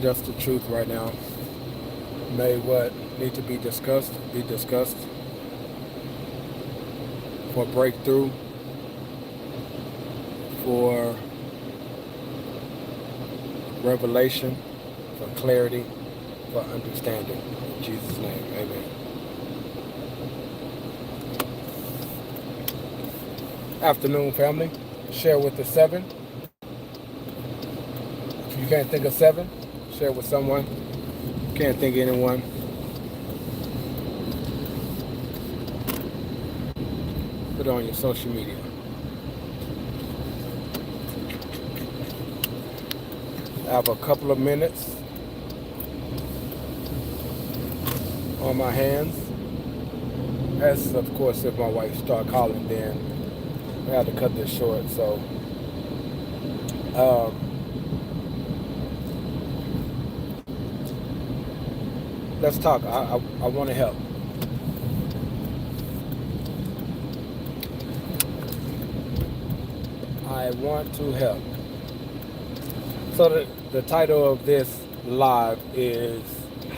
Just the truth right now. May what need to be discussed for breakthrough, for revelation, for clarity, for understanding. In Jesus' name, amen. Afternoon, family. Share with the seven. If you can't think of seven, share with someone. Can't think of anyone. Put it on your social media. I have a couple of minutes on my hands. As of course, if my wife start calling, then I had to cut this short. So, let's talk. I want to help. I want to help. So the title of this live is,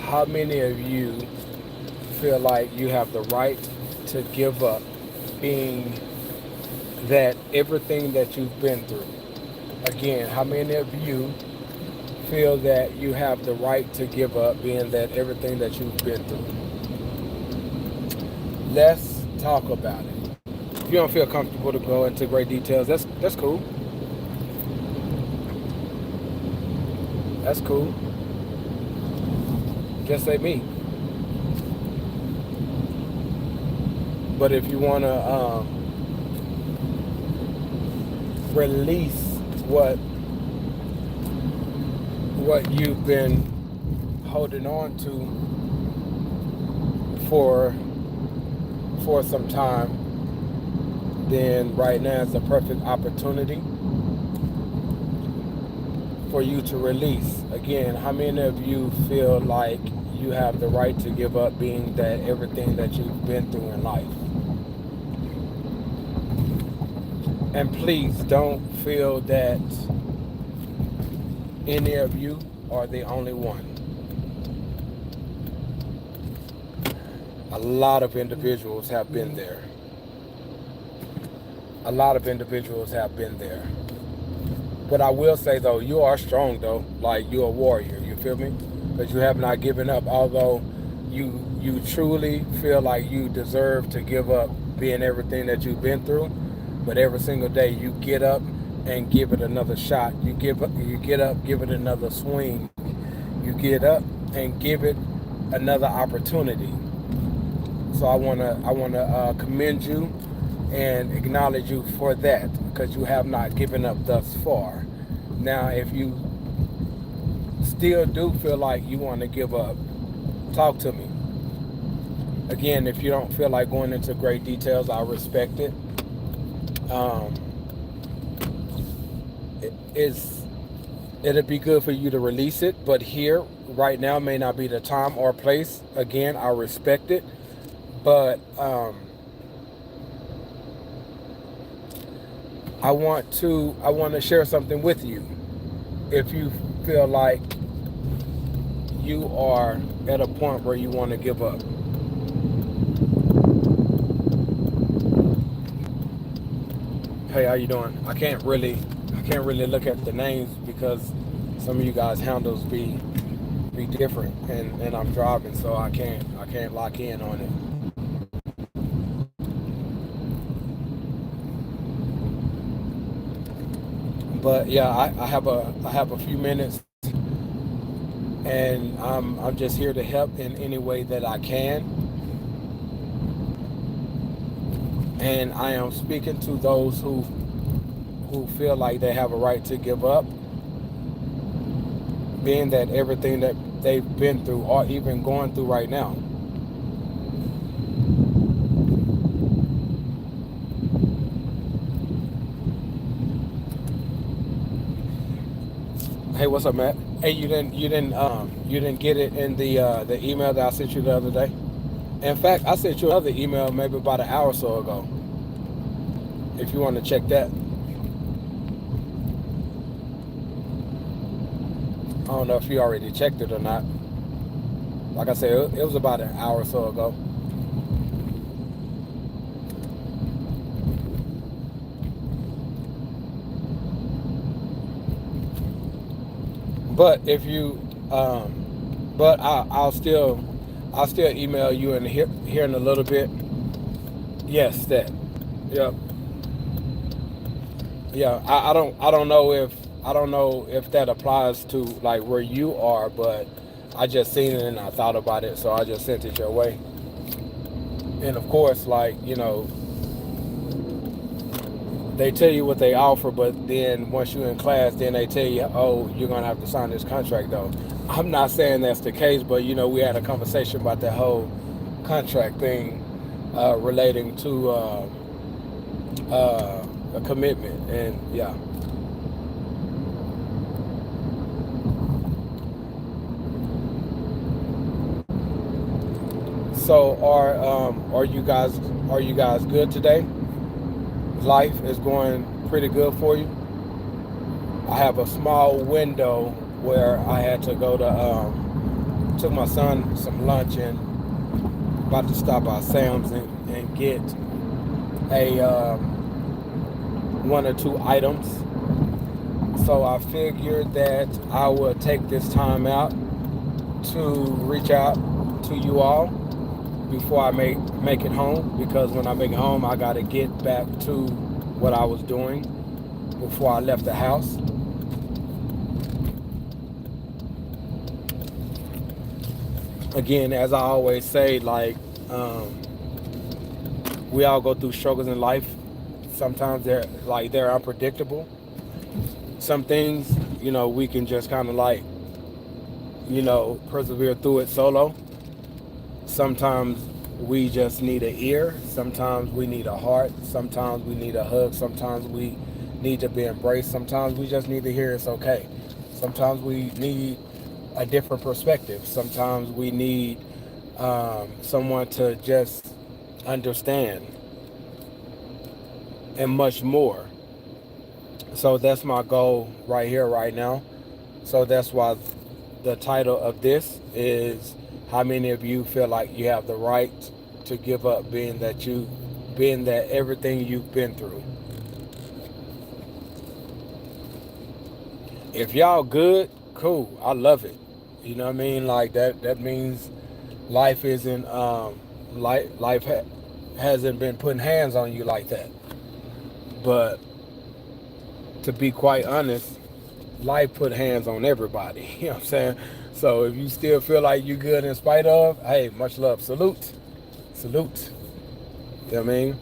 how many of you feel like you have the right to give up, being that everything that you've been through? Again, how many of you feel that you have the right to give up, being that everything that you've been through? Let's talk about it. If you don't feel comfortable to go into great details, that's cool. That's cool. Just say me. But if you want to release what you've been holding on to for some time, then right now is the perfect opportunity for you to release. Again, how many of you feel like you have the right to give up, being that everything that you've been through in life? And please don't feel that any of you are the only one. A lot of individuals have been there. A lot of individuals have been there. But I will say though, you are strong though. Like, you're a warrior, you feel me? Because you have not given up, although you truly feel like you deserve to give up, being everything that you've been through. But every single day you get up and give it another shot. You get up, give it another swing. You get up and give it another opportunity. So I wanna commend you and acknowledge you for that, because you have not given up thus far. Now, if you still do feel like you want to give up, talk to me. Again, if you don't feel like going into great details, I respect it. It'd be good for you to release it, but here, right now, may not be the time or place. Again, I respect it, but I want to share something with you. If you feel like you are at a point where you want to give up. Hey, how you doing? I can't really look at the names because some of you guys' handles be different, and I'm driving, so I can't lock in on it. But yeah, I have a few minutes, and I'm just here to help in any way that I can. And I am speaking to those who feel like they have a right to give up, being that everything that they've been through, or even going through right now. Hey, what's up, Matt? Hey, you didn't get it in the email that I sent you the other day. In fact, I sent you another email maybe about an hour or so ago. If you want to check that. don't know if you already checked it or not. Like I said, it was about an hour or so ago. But if you, but I'll still email you in here in a little bit. Yes, that. Yep. Yeah. I don't know if that applies to like where you are, but I just seen it and I thought about it, so I just sent it your way. And of course, like they tell you what they offer, but then once you're in class, then they tell you, oh, you're gonna have to sign this contract though. I'm not saying that's the case, but we had a conversation about that whole contract thing relating to a commitment, and yeah. So are you guys good today? Life is going pretty good for you. I have a small window where I had to go to took my son some lunch and about to stop by Sam's and get a one or two items. So I figured that I would take this time out to reach out to you all before I make it home, because when I make it home I gotta get back to what I was doing before I left the house. Again, as I always say, like we all go through struggles in life. Sometimes they're unpredictable. Some things, we can just kind of like, persevere through it solo. Sometimes we just need an ear. Sometimes we need a heart. Sometimes we need a hug. Sometimes we need to be embraced. Sometimes we just need to hear it's okay. Sometimes we need a different perspective. Sometimes we need someone to just understand, and much more. So that's my goal right here, right now. So that's why the title of this is, how many of you feel like you have the right to give up, being that everything you've been through? If y'all good, cool. I love it. You know what I mean? Like that means life isn't hasn't been putting hands on you like that. But to be quite honest, life put hands on everybody. You know what I'm saying? So if you still feel like you're good in spite of, hey, much love. Salute. Salute. You know what I mean?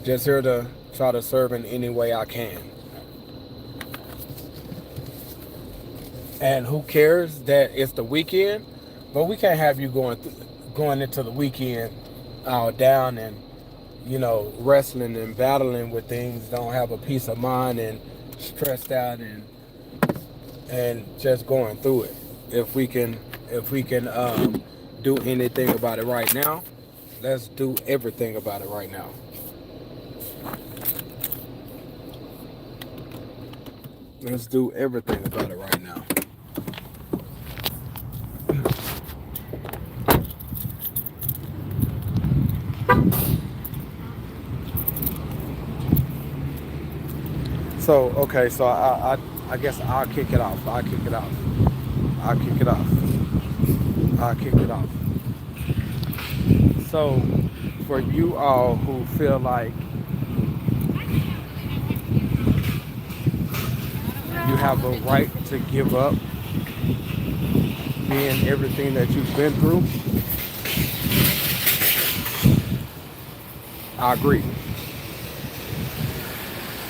Just here to try to serve in any way I can. And who cares that it's the weekend? But we can't have you going into the weekend down and wrestling and battling with things, don't have a peace of mind and stressed out and just going through it. If we can do anything about it right now, let's do everything about it right now. Let's do everything about it right now. So, okay, so I guess I'll kick it off. I'll kick it off. I'll kick it off. I'll kick it off. So, for you all who feel like you have a right to give up being everything that you've been through, I agree.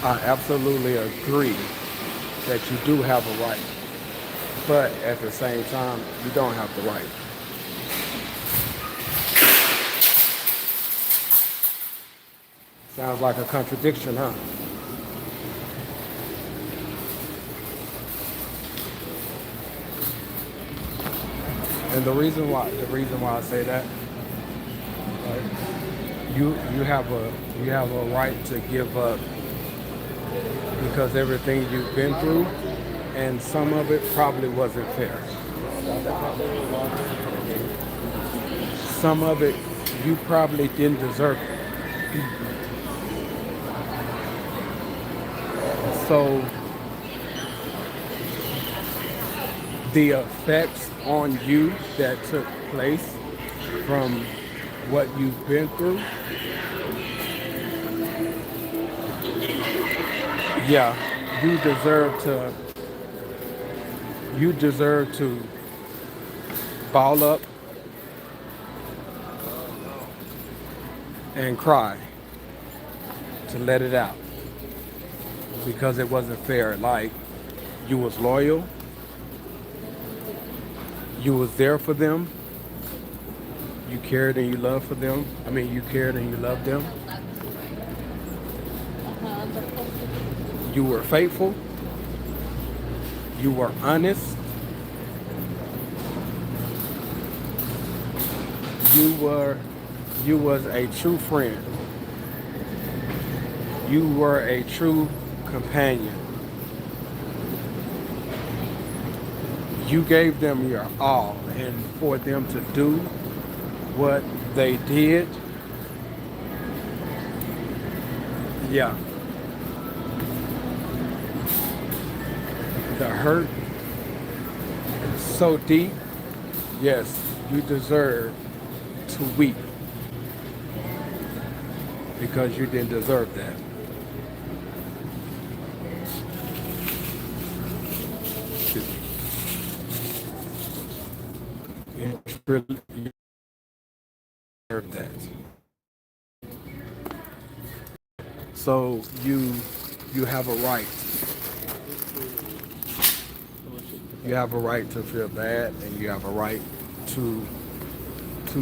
I absolutely agree that you do have a right. But at the same time, you don't have the right. Sounds like a contradiction, huh? And the reason why I say that, right, you have a right to give up because everything you've been through and some of it probably wasn't fair. Some of it you probably didn't deserve it. So the effects on you that took place from what you've been through, yeah, you deserve to ball up and cry, to let it out, because it wasn't fair. Like, you was loyal, you was there for them, you cared and you loved for them. I mean, you cared and you loved them. You were faithful, you were honest, you was a true friend, you were a true companion. You gave them your all, and for them to do what they did, yeah, the hurt so deep. Yes, you deserve to weep, because you didn't deserve that. You truly deserve that. So you have a right. You have a right to feel bad, and you have a right to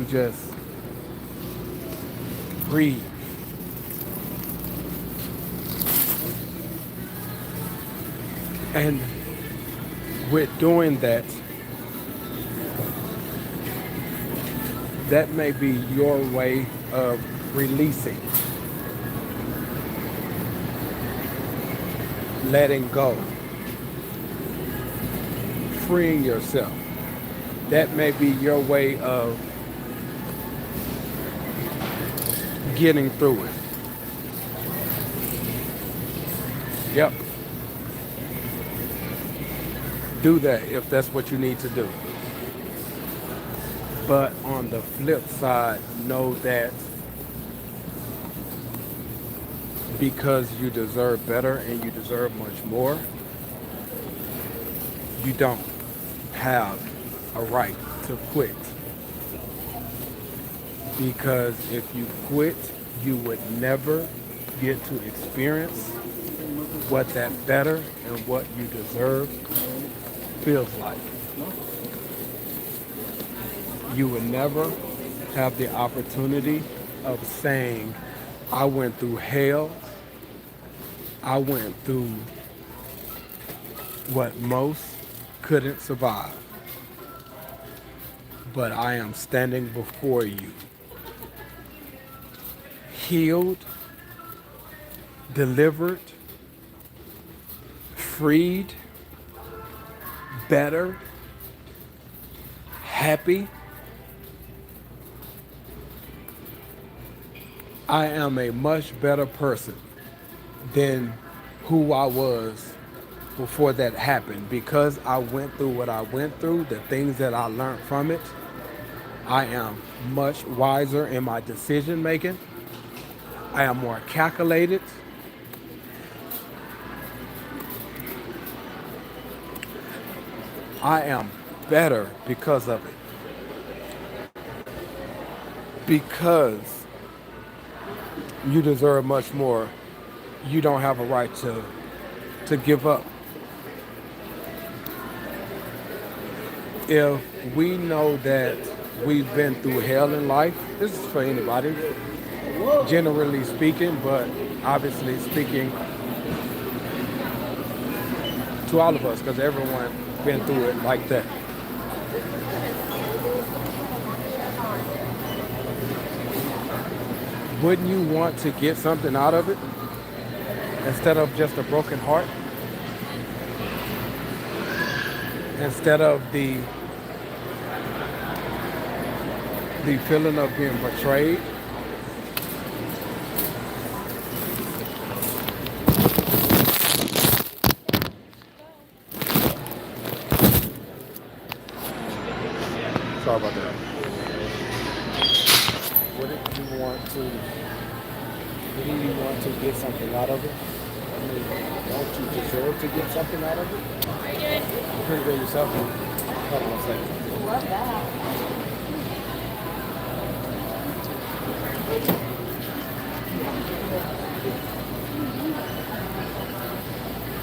just breathe. And with doing that, that may be your way of releasing, letting go, freeing yourself. That may be your way of getting through it. Yep. Do that if that's what you need to do. But on the flip side, know that because you deserve better and you deserve much more, you don't have a right to quit. Because if you quit, you would never get to experience what that better and what you deserve feels like. You would never have the opportunity of saying, I went through hell, I went through what most couldn't survive, but I am standing before you, healed, delivered, freed, better, happy. I am a much better person than who I was before that happened, because I went through what I went through, the things that I learned from it. I am much wiser in my decision making. I am more calculated. I am better because of it. Because you deserve much more, you don't have a right to give up. If we know that we've been through hell in life, this is for anybody, generally speaking, but obviously speaking to all of us, because everyone been through it like that. Wouldn't you want to get something out of it instead of just a broken heart? instead of the feeling of being betrayed. Sorry about that. Wouldn't you want to? Wouldn't you want to get something out of it? I mean, don't you deserve to get something out of it? You pretty good yourself. Hold on a second. Love that.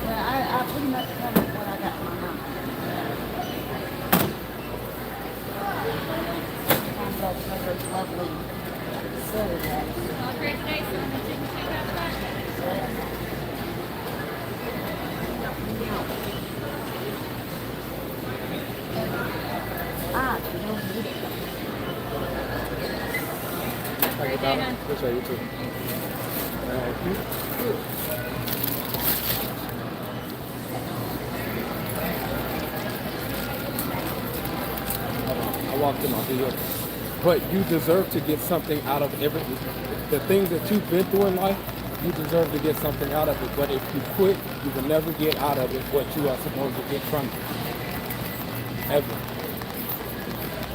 Well, I pretty much covered what I got in my mind. I'm glad to cover this lovely silhouette. All great today, so I'm going to take a shot out of that. Ah, you don't need it. Thank you, Donna. Appreciate you too. Thank you. Hold on. I walked in my vehicle. But you deserve to get something out of everything. The things that you've been through in life, you deserve to get something out of it. But if you quit, you will never get out of it what you are supposed to get from it. Ever.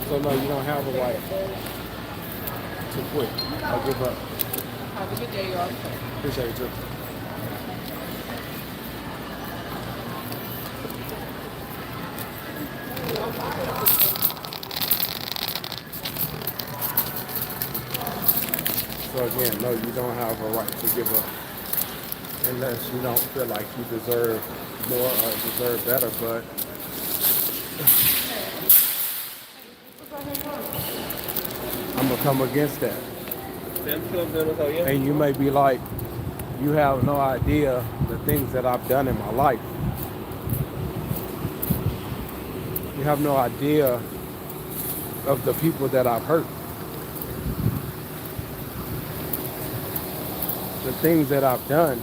So no, you don't have a right to quit or give up. Have a good day, y'all. Appreciate you too. So again, no, you don't have a right to give up unless you don't feel like you deserve more or deserve better. But I'm gonna come against that. And you may be like, you have no idea the things that I've done in my life. You have no idea of the people that I've hurt. The things that I've done,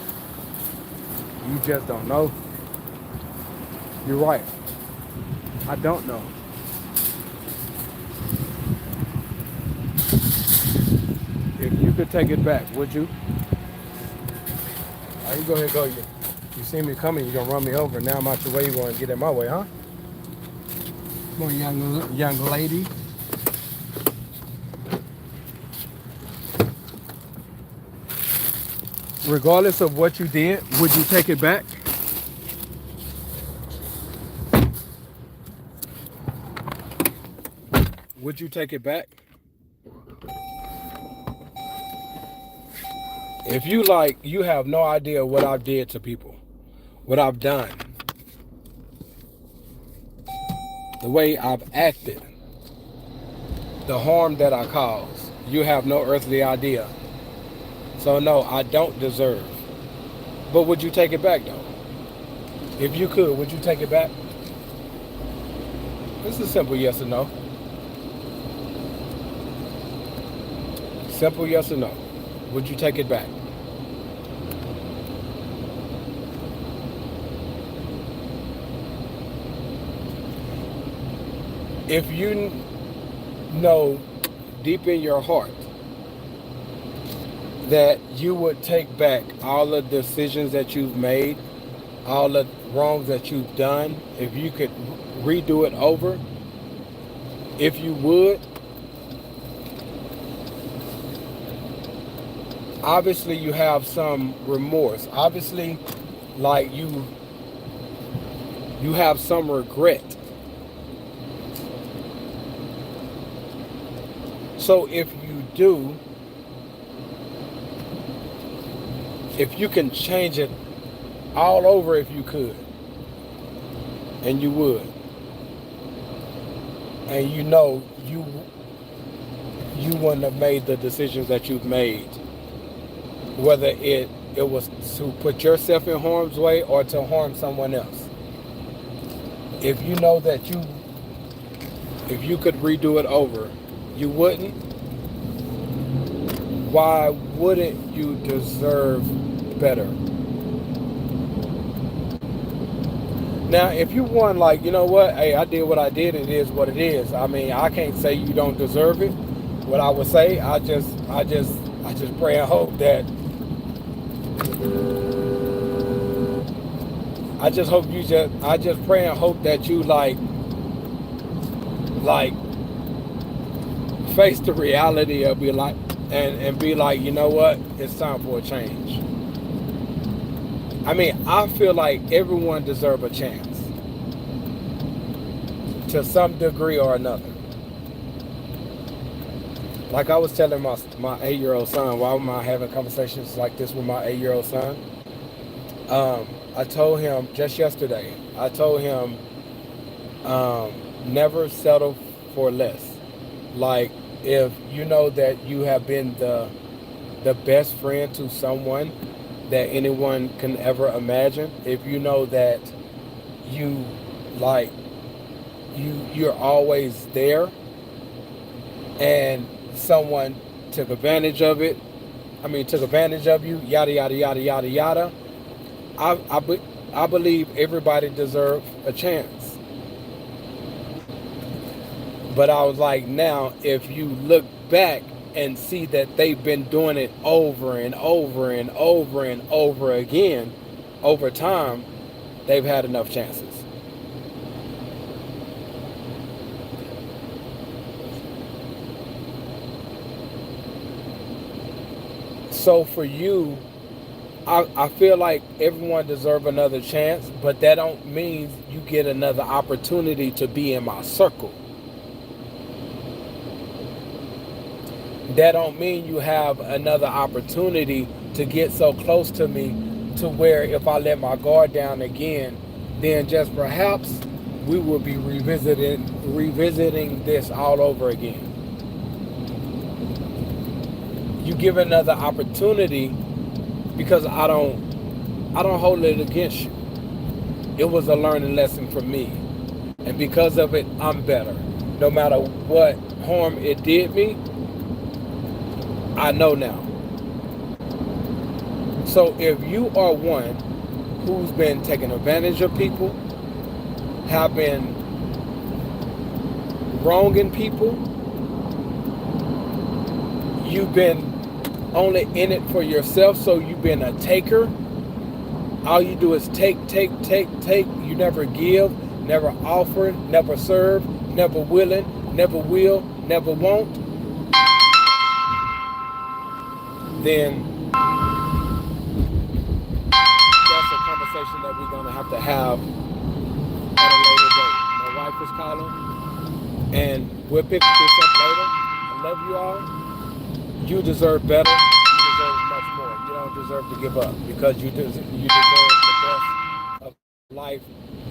you just don't know. You're right. I don't know. If you could take it back, would you? All right, you go ahead and go. You see me coming, you're going to run me over. Now I'm out your way, you want to get in my way, huh? Come on, young lady. Regardless of what you did, would you take it back? Would you take it back? If you you have no idea what I've did to people, what I've done, the way I've acted, the harm that I caused, you have no earthly idea. So no, I don't deserve. But would you take it back though? If you could, would you take it back? It's a simple yes or no. Simple yes or no. Would you take it back? If you know deep in your heart that you would take back all the decisions that you've made, all the wrongs that you've done, if you could redo it over, if you would, obviously you have some remorse. Obviously, like you have some regret. So if you do, if you can change it all over if you could, and you would, and you know you wouldn't have made the decisions that you've made, whether it was to put yourself in harm's way or to harm someone else. If you know that if you could redo it over, you wouldn't. Why wouldn't you deserve better? Now, if you won, like, you know what? Hey, I did what I did. It is what it is. I mean, I can't say you don't deserve it. What I would say, I just pray and hope that. I just pray and hope that you like face the reality of be like, and be like, you know what? It's time for a change. I mean, I feel like everyone deserves a chance to some degree or another. Like I was telling my 8-year-old son, why am I having conversations like this with my 8-year-old son? I told him just yesterday, I told him never settle for less. Like, if you know that you have been the best friend to someone that anyone can ever imagine, if you know that you like you're always there and someone took advantage of you, yada yada yada yada yada, I believe everybody deserves a chance. But I was like, now if you look back and see that they've been doing it over and over and over and over again, over time, they've had enough chances. So for you, I feel like everyone deserves another chance, but that don't mean you get another opportunity to be in my circle. That don't mean you have another opportunity to get so close to me to where if I let my guard down again, then just perhaps we will be revisiting this all over again. You give another opportunity because I don't hold it against you. It was a learning lesson for me. And because of it, I'm better. No matter what harm it did me, I know now. So if you are one who's been taking advantage of people, have been wronging people, you've been only in it for yourself, so you've been a taker. All you do is take. You never give, never offer, never serve, never willing, never will, never won't. Then that's a conversation that we're going to have at a later date. My wife is calling, and we'll pick this up later. I love you all. You deserve better. You deserve much more. You don't deserve to give up because you deserve the best of life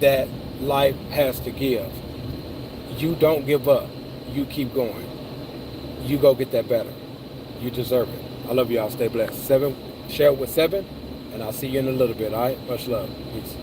that life has to give. You don't give up. You keep going. You go get that better. You deserve it. I love y'all. Stay blessed. Share it with 7, and I'll see you in a little bit. All right? Much love. Peace.